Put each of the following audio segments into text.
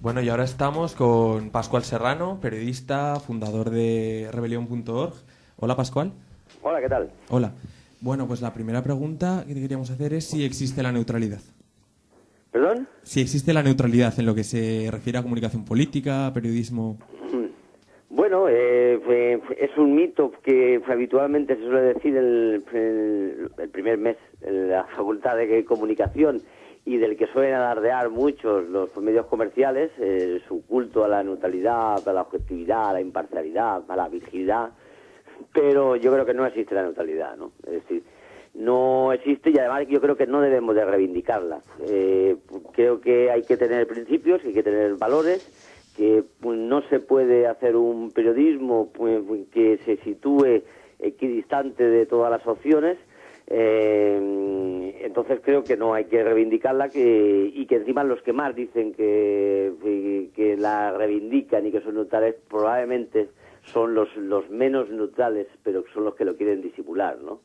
Bueno, y ahora estamos con Pascual Serrano, periodista, fundador de rebelión.org. Hola, Pascual. Hola, ¿qué tal? Hola. Bueno, pues la primera pregunta que te queríamos hacer es si existe la neutralidad. ¿Perdón? Si existe la neutralidad en lo que se refiere a comunicación política, periodismo. Bueno, es un mito que habitualmente se suele decir el primer mes en la Facultad de Comunicación y del que suelen alardear muchos los medios comerciales, su culto a la neutralidad, a la objetividad, a la imparcialidad, a la virginidad, pero yo creo que no existe la neutralidad, ¿no? Es decir, no existe y además yo creo que no debemos de reivindicarla. Creo que hay que tener principios, hay que tener valores, que pues, no se puede hacer un periodismo que se sitúe equidistante de todas las opciones. Entonces creo que no hay que reivindicarla y que encima los que más dicen que la reivindican y que son neutrales probablemente son los menos neutrales, pero son los que lo quieren disimular, ¿no?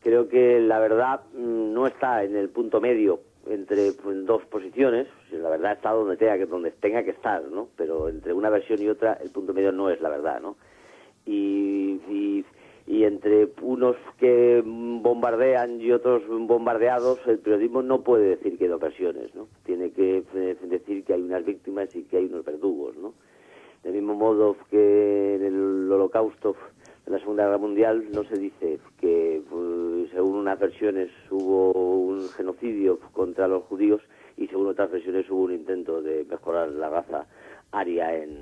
Creo que la verdad no está en el punto medio entre dos posiciones. La verdad está donde tenga que estar, ¿no? Pero entre una versión y otra el punto medio no es la verdad, ¿no? Y entre unos que bombardean y otros bombardeados, el periodismo no puede decir que hay dos versiones, ¿no? Tiene que decir que hay unas víctimas y que hay unos verdugos, ¿no? Del mismo modo que en el Holocausto, en la Segunda Guerra Mundial, no se dice que, según unas versiones, hubo un genocidio contra los judíos y según otras versiones hubo un intento de mejorar la raza aria en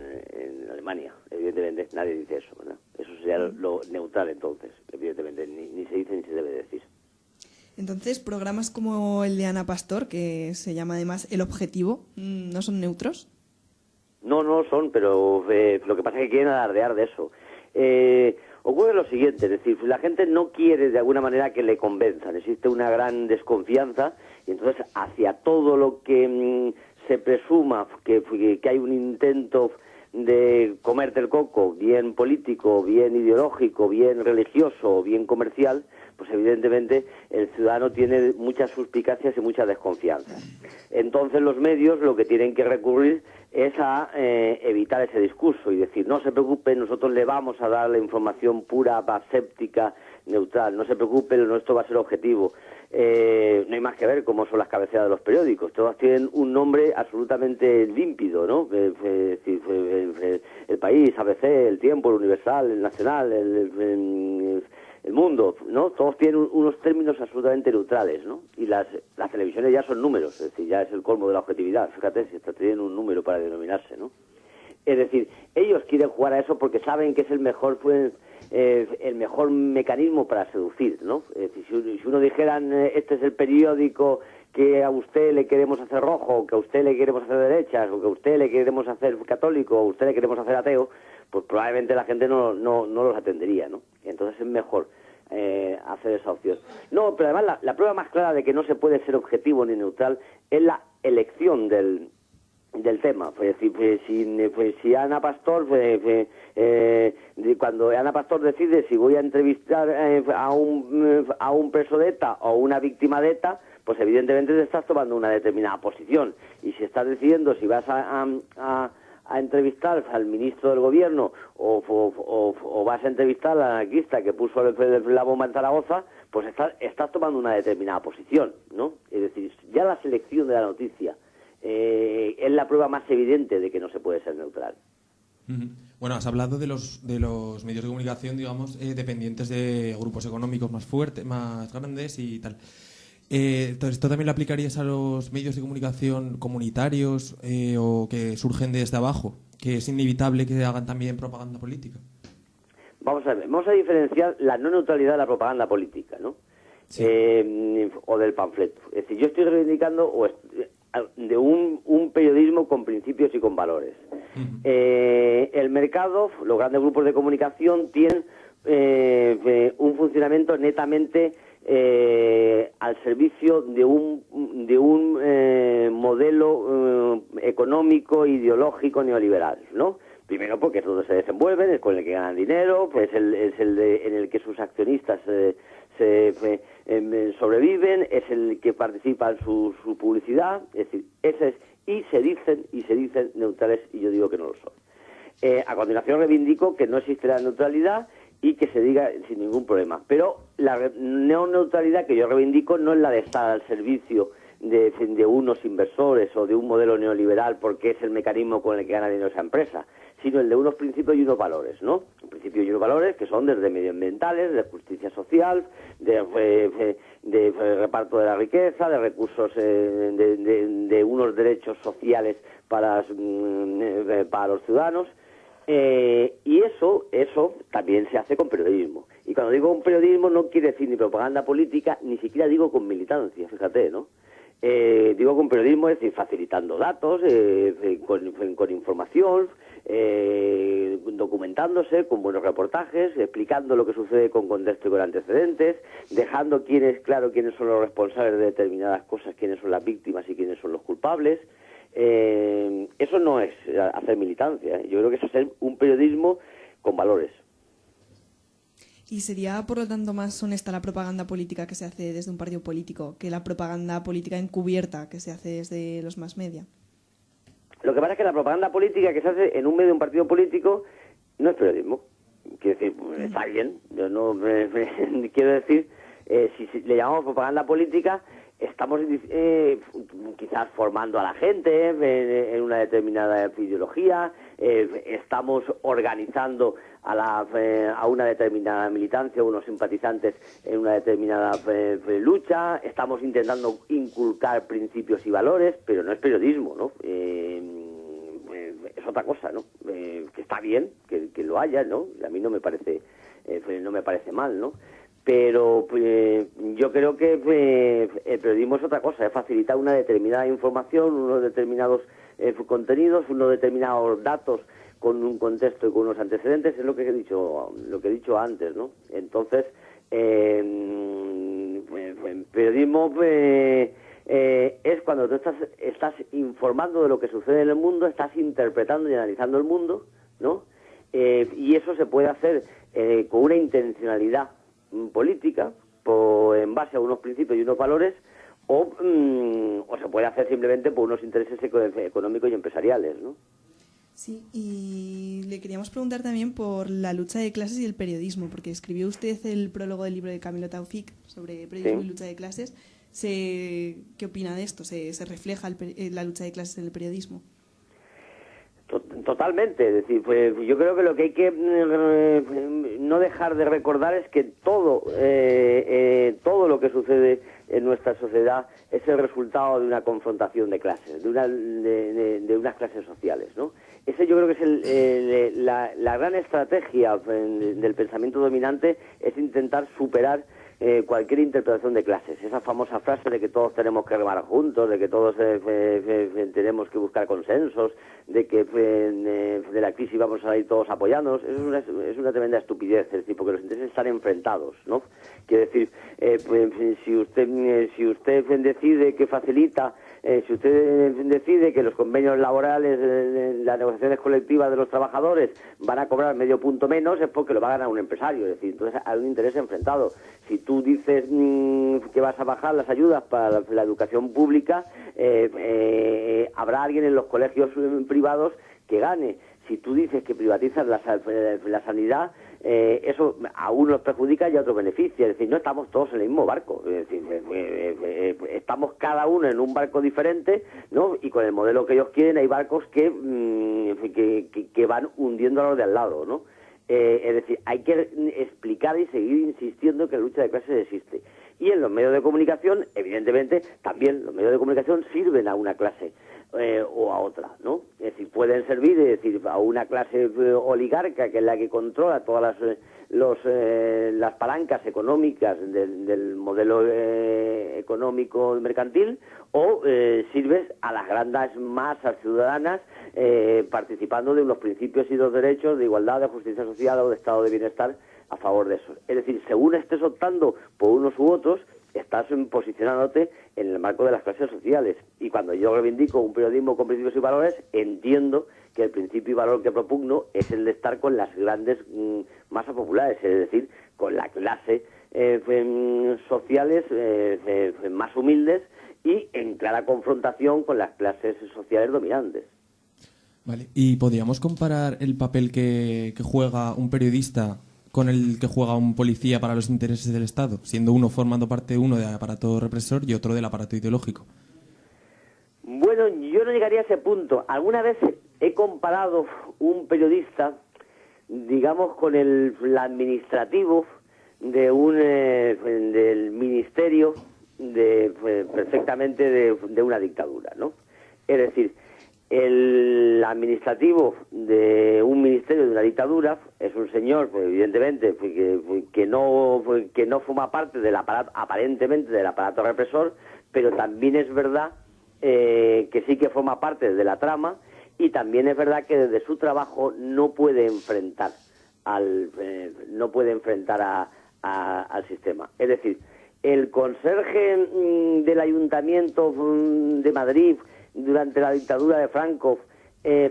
Alemania. Evidentemente nadie dice eso, ¿verdad? Eso sería lo neutral entonces. Evidentemente ni se dice ni se debe decir. Entonces, programas como el de Ana Pastor, que se llama además El Objetivo, ¿no son neutros? No son, pero lo que pasa es que quieren alardear de eso. Ocurre lo siguiente, es decir, la gente no quiere de alguna manera que le convenzan, existe una gran desconfianza y entonces hacia todo lo que se presuma que hay un intento de comerte el coco, bien político, bien ideológico, bien religioso, bien comercial, pues evidentemente el ciudadano tiene muchas suspicacias y mucha desconfianza. Entonces los medios lo que tienen que recurrir es a evitar ese discurso y decir, no se preocupe, nosotros le vamos a dar la información pura, aséptica, neutral, no se preocupe, lo nuestro va a ser objetivo. No hay más que ver cómo son las cabeceras de los periódicos, todas tienen un nombre absolutamente límpido, ¿no? El País, ABC, El Tiempo, El Universal, El Nacional, El Mundo, ¿no? Todos tienen unos términos absolutamente neutrales, ¿no? Y las televisiones ya son números, es decir, ya es el colmo de la objetividad. Fíjate, si hasta tienen un número para denominarse, ¿no? Es decir, ellos quieren jugar a eso porque saben que es el mejor mecanismo para seducir, ¿no? Es decir, si uno dijeran, este es el periódico que a usted le queremos hacer rojo, que a usted le queremos hacer derechas, o que a usted le queremos hacer católico, o a usted le queremos hacer ateo, pues probablemente la gente no los atendería, ¿no? Entonces es mejor hacer esa opción. No, pero además la prueba más clara de que no se puede ser objetivo ni neutral es la elección del tema. Pues si Ana Pastor, cuando Ana Pastor decide si voy a entrevistar a un preso de ETA o una víctima de ETA, pues evidentemente te estás tomando una determinada posición. Y si estás decidiendo si vas a entrevistar al ministro del gobierno o vas a entrevistar al anarquista que puso la bomba en Zaragoza, pues estás tomando una determinada posición, ¿no? Es decir, ya la selección de la noticia es la prueba más evidente de que no se puede ser neutral. Bueno, has hablado de los medios de comunicación, digamos, dependientes de grupos económicos más fuertes, más grandes y tal. Entonces, ¿esto también lo aplicarías a los medios de comunicación comunitarios o que surgen desde abajo? ¿Que es inevitable que hagan también propaganda política? Vamos a diferenciar la no neutralidad de la propaganda política, ¿no? Sí. O del panfleto. Es decir, yo estoy reivindicando de un periodismo con principios y con valores. Uh-huh. El mercado, los grandes grupos de comunicación tienen un funcionamiento netamente al servicio de un modelo económico, ideológico, neoliberal, ¿no? Primero porque es donde se desenvuelven, es con el que ganan dinero, pues en el que sus accionistas sobreviven, es el que participa en su publicidad, es decir, ese es y se dicen neutrales, y yo digo que no lo son. A continuación reivindico que no existe la neutralidad y que se diga sin ningún problema. Pero la no neutralidad que yo reivindico no es la de estar al servicio de unos inversores o de un modelo neoliberal porque es el mecanismo con el que gana dinero esa empresa, sino el de unos principios y unos valores, ¿no? Principios y unos valores que son desde medioambientales, de justicia social, de reparto de la riqueza, de recursos, de unos derechos sociales para los ciudadanos. Y eso también se hace con periodismo. Y cuando digo un periodismo no quiere decir ni propaganda política, ni siquiera digo con militancia, fíjate, ¿no? Digo con periodismo, es decir, facilitando datos, con información, documentándose, con buenos reportajes, explicando lo que sucede con contexto y con antecedentes, dejando claro quiénes son los responsables de determinadas cosas, quiénes son las víctimas y quiénes son los culpables. Eso no es hacer militancia, yo creo que eso es hacer un periodismo con valores. ¿Y sería, por lo tanto, más honesta la propaganda política que se hace desde un partido político que la propaganda política encubierta que se hace desde los mass media? Lo que pasa es que la propaganda política que se hace en un medio de un partido político no es periodismo. Quiero decir, está bien, yo no quiero decir, si le llamamos propaganda política, estamos quizás formando a la gente en una determinada ideología, estamos organizando a una determinada militancia, unos simpatizantes en una determinada lucha, estamos intentando inculcar principios y valores, pero no es periodismo, ¿no? Es otra cosa, ¿no? Que está bien que lo haya, ¿no? A mí no me parece mal, ¿no? Pero yo creo que el periodismo es otra cosa, es facilitar una determinada información, unos determinados contenidos, unos determinados datos con un contexto y con unos antecedentes, es lo que he dicho antes, ¿no? Entonces, periodismo es cuando tú estás informando de lo que sucede en el mundo, estás interpretando y analizando el mundo, ¿no? Y eso se puede hacer con una intencionalidad política, en base a unos principios y unos valores, o se puede hacer simplemente por unos intereses económicos y empresariales, ¿no? Sí, y le queríamos preguntar también por la lucha de clases y el periodismo, porque escribió usted el prólogo del libro de Camilo Taufik sobre periodismo y lucha de clases. ¿Qué opina de esto? ¿Se refleja la lucha de clases en el periodismo? Totalmente, es decir, pues yo creo que lo que hay que no dejar de recordar es que todo lo que sucede en nuestra sociedad es el resultado de una confrontación de clases, de unas clases sociales, ¿no? Ese yo creo que es la gran estrategia del pensamiento dominante, es intentar superar cualquier interpretación de clases. Esa famosa frase de que todos tenemos que remar juntos, de que todos tenemos que buscar consensos, de que de la crisis vamos a ir todos apoyándonos, es una tremenda estupidez, es decir, porque los intereses están enfrentados, ¿no? Quiere decir, si usted decide que facilita, si usted decide que los convenios laborales, las negociaciones colectivas de los trabajadores van a cobrar medio punto menos, es porque lo va a ganar un empresario, es decir, entonces hay un interés enfrentado. Si tú dices que vas a bajar las ayudas para la educación pública, habrá alguien en los colegios privados que gane. Si tú dices que privatizas la sanidad, eso a unos perjudica y a otros beneficia. Es decir, no estamos todos en el mismo barco. Es decir, estamos cada uno en un barco diferente, ¿no? Y con el modelo que ellos quieren hay barcos que van hundiendo a los de al lado, ¿no? Es decir, hay que explicar y seguir insistiendo que la lucha de clases existe. Y en los medios de comunicación, evidentemente, también los medios de comunicación sirven a una clase o a otra, ¿no? Es decir, pueden servir, a una clase oligarca que es la que controla todas las palancas económicas del modelo económico mercantil, o sirves a las grandes masas ciudadanas participando de unos principios y los derechos de igualdad, de justicia social o de estado de bienestar a favor de eso. Es decir, según estés optando por unos u otros, estás posicionándote en el marco de las clases sociales. Y cuando yo reivindico un periodismo con principios y valores, entiendo que el principio y valor que propugno es el de estar con las grandes masas populares, es decir, con la clase sociales más humildes y en clara confrontación con las clases sociales dominantes. Vale. ¿Y podríamos comparar el papel que juega un periodista con el que juega un policía para los intereses del Estado, siendo uno formando parte uno del aparato represor y otro del aparato ideológico? Bueno, yo no llegaría a ese punto. Alguna vez he comparado un periodista, digamos, con el administrativo de del ministerio perfectamente de una dictadura, ¿no? Es decir, el administrativo de un ministerio de una dictadura es un señor, pues, evidentemente, que no forma parte del aparato, aparentemente del aparato represor, pero también es verdad que sí que forma parte de la trama, y también es verdad que desde su trabajo no puede enfrentar al sistema. Es decir, el conserje del Ayuntamiento de Madrid durante la dictadura de Franco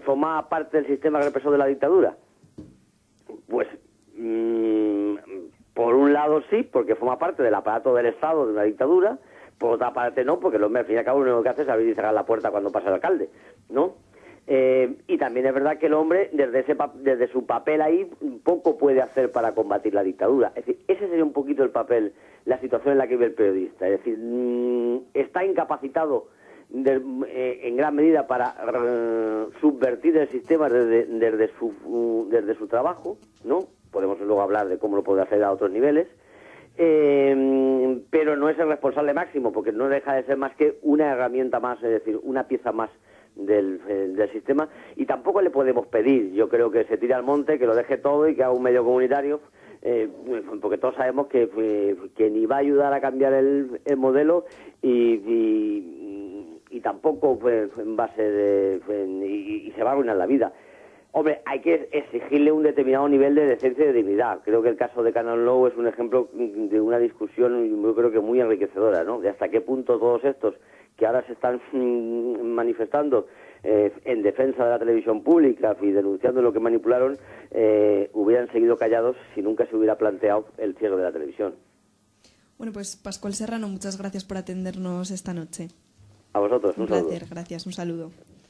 formaba parte del sistema represor de la dictadura. Pues por un lado sí, porque forma parte del aparato del Estado de una dictadura. Por otra parte no, porque el hombre al fin y al cabo lo único que hace es abrir y cerrar la puerta cuando pasa el alcalde, ¿no? Y también es verdad que el hombre, desde su papel ahí, poco puede hacer para combatir la dictadura. Es decir, ese sería un poquito el papel, la situación en la que vive el periodista. Es decir, está incapacitado en gran medida para subvertir el sistema desde su trabajo, ¿no? Podemos luego hablar de cómo lo puede hacer a otros niveles. Pero no es el responsable máximo, porque no deja de ser más que una herramienta más, es decir, una pieza más del sistema, y tampoco le podemos pedir, yo creo, que se tire al monte, que lo deje todo y que haga un medio comunitario, porque todos sabemos que ni va a ayudar a cambiar el modelo y tampoco va a ser y se va a arruinar la vida. Hombre, hay que exigirle un determinado nivel de decencia y de dignidad. Creo que el caso de Canon Law es un ejemplo de una discusión, yo creo que muy enriquecedora, ¿no? De hasta qué punto todos estos que ahora se están manifestando en defensa de la televisión pública y denunciando lo que manipularon, hubieran seguido callados si nunca se hubiera planteado el cierre de la televisión. Bueno, pues Pascual Serrano, muchas gracias por atendernos esta noche. A vosotros, un saludo. Gracias, un saludo.